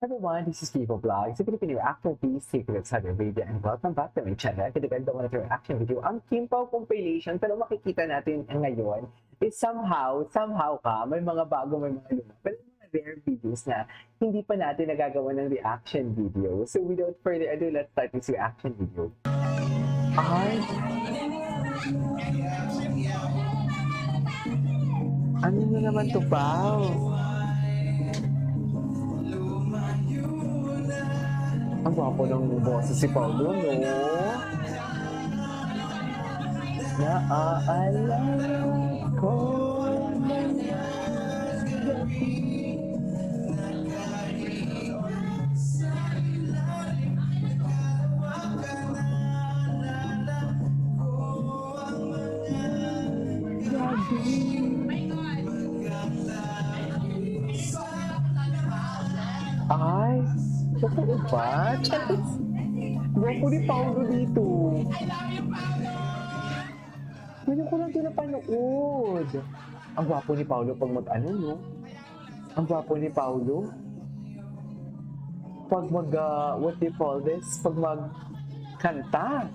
Everyone, this is Vivo Vlogs, a Filipino actor, secret Saudi Arabia, and welcome back to my channel. Kinaganda ko na ito reaction video, ang Kim Pao compilation, pero makikita natin ngayon is somehow may mga bago, may mga luma, pero mga rare videos na hindi pa natin nagagawa ng reaction video. So without further ado, let's start this reaction video. Ay! Ano na naman to, Pao? Ang gwapo ng boses si Paulo, no? Naaalala ko ay, totoo ba? Charis! Gwapo ni Paulo dito. Ngayon ko lang ito napanood. Ang gwapo ni Paulo pag mag-ano, no? Ang gwapo ni Paulo. Pag what do you call this? Pag mag-kanta.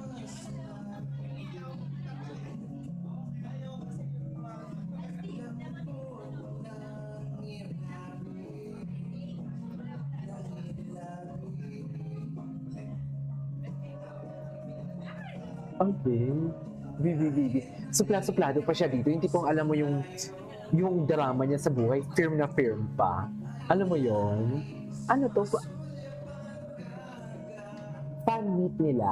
Okay. Bibi. Supla-suplado pa siya dito. Hindi ko alam mo yung drama niya sa buhay. Firm na firm pa. Alam mo yon? Ano to? Fan meet nila?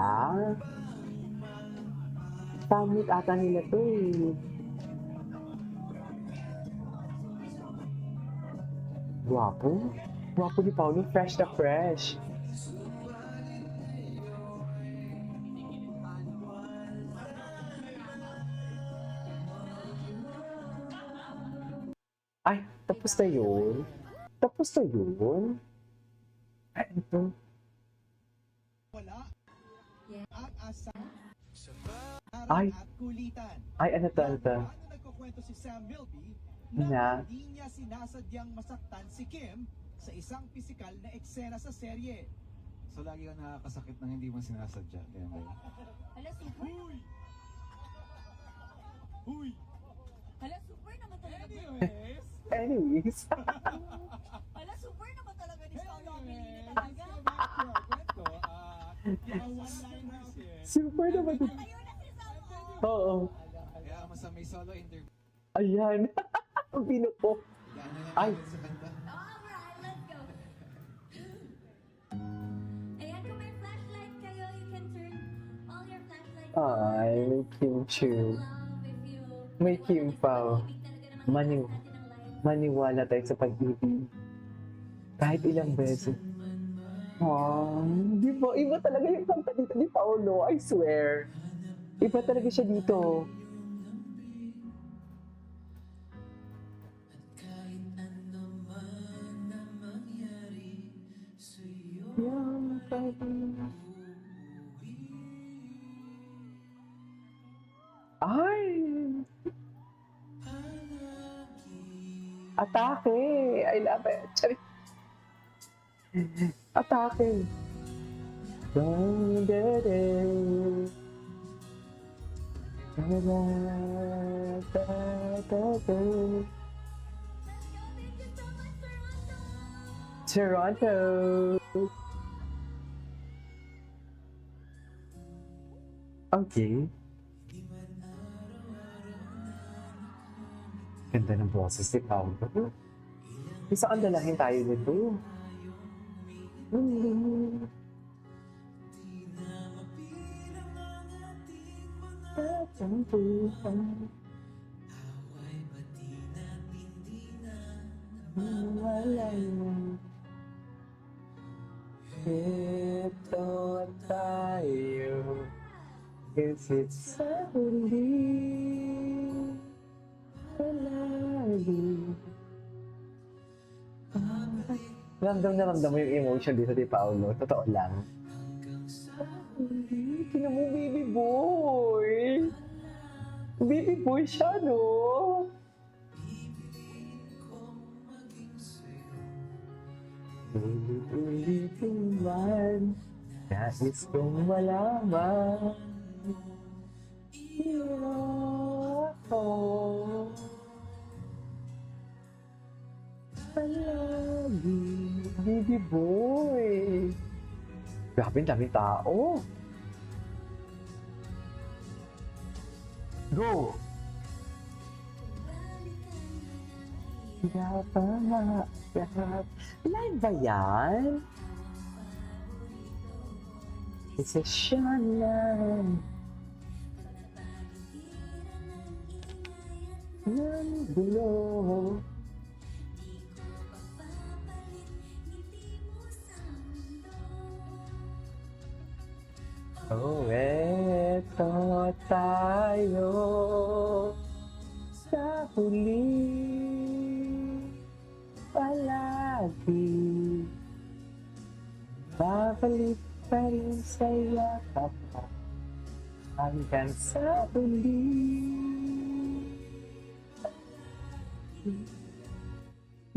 Fan meet ata nila to eh. Guwapo. Guwapo ni Paulo. Fresh na fresh. Ay, tapos na yun? Tapos na yun? Ay, ito. Wala at asang Ay. at kulitan. Ay, ano to? Paano nagkukwento si Sam Milby Na? na hindi niya sinasadyang masaktan si Kim sa isang pisikal na eksena sa serye? So lagi ka nakakasakit ng hindi mo sinasadya. Kaya ba yun? Hala, super. Huy! Hala, super naman talaga. Anyways, Anyways. Hala, super naman talaga ni Paolo. anyways, Talaga. let's go back to our kwento. Mga one-liners here. Super naman. Tayo na si Sam. Oo. Kaya mo sa may solo interview. Ayan. Ang pinupo. Yan na Ay. natin sa kanta. Alright, let's go. Ayan, kung may flashlight kayo, you can turn all your flashlights Ay, may Kim Chu. love if you... May Kim Pao. Maniwala tayo sa pag-ibig. Kahit ilang beses. Oh, di ba? Iba talaga yung kanta dito ni Paolo, I swear. Iba talaga siya dito. Yung pag-ibig. Ay! Atake! I love it! Charit. Atake! Toronto! Okay. Ganda ng boses ni Paolo. Isa ang dalahin tayo nito. Ito tayo. Is it suddenly? Ramdam na ramdam mo yung emotion dito ni Paolo. Totoo lang. Tingnan mo, baby boy. Baby boy siya, no? Ulit-ulitin man, nais kong malaman. Iyo ako palagi, baby boy. Grabe, ang daming tao. Go! Kaya pa nga, lahat. Live ba yan? Session lang. Ng gulo. Oh, eto tayo sa huli palagi. Babalik pa rin sa yakap hanggang sa huli.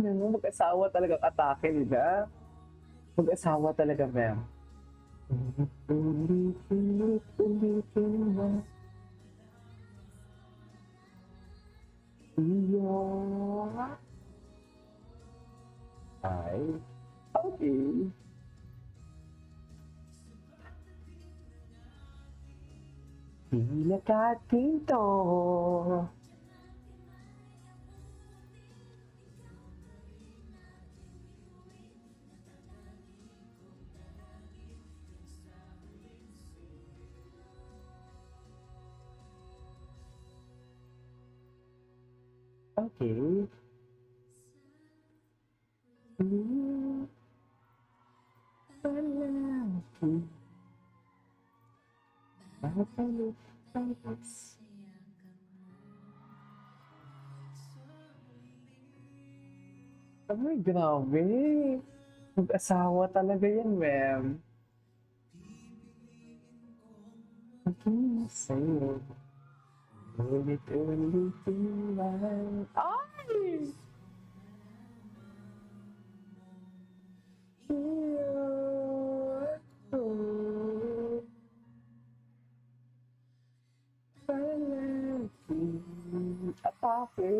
Mag-asawa talagang atake nila. Mag-asawa talaga, ma'am. Ulit-ulitin mo. Iyo. Ay. Okay. Tila ka tinto. Okay. Palagi. Babalik palis. Ay, grabe. Mag-asawa talaga yan, ma'am. Ang sa'yo. Ulit-ulitin lang. Ay! Atake.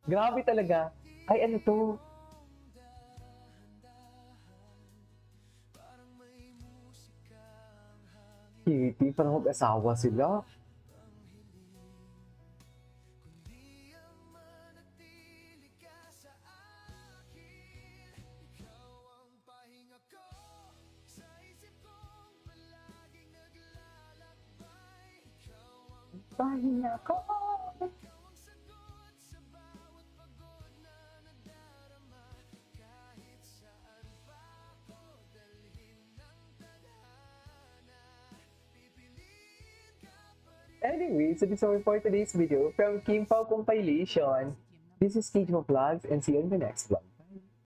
Grabe talaga. Ay, ano to? Kitty, parang mag-asawa sila. Pahinga ko. Anyway, so this is all for today's video from Kim Pao Compilation. This is Kate Vlogs and see you in the next vlog.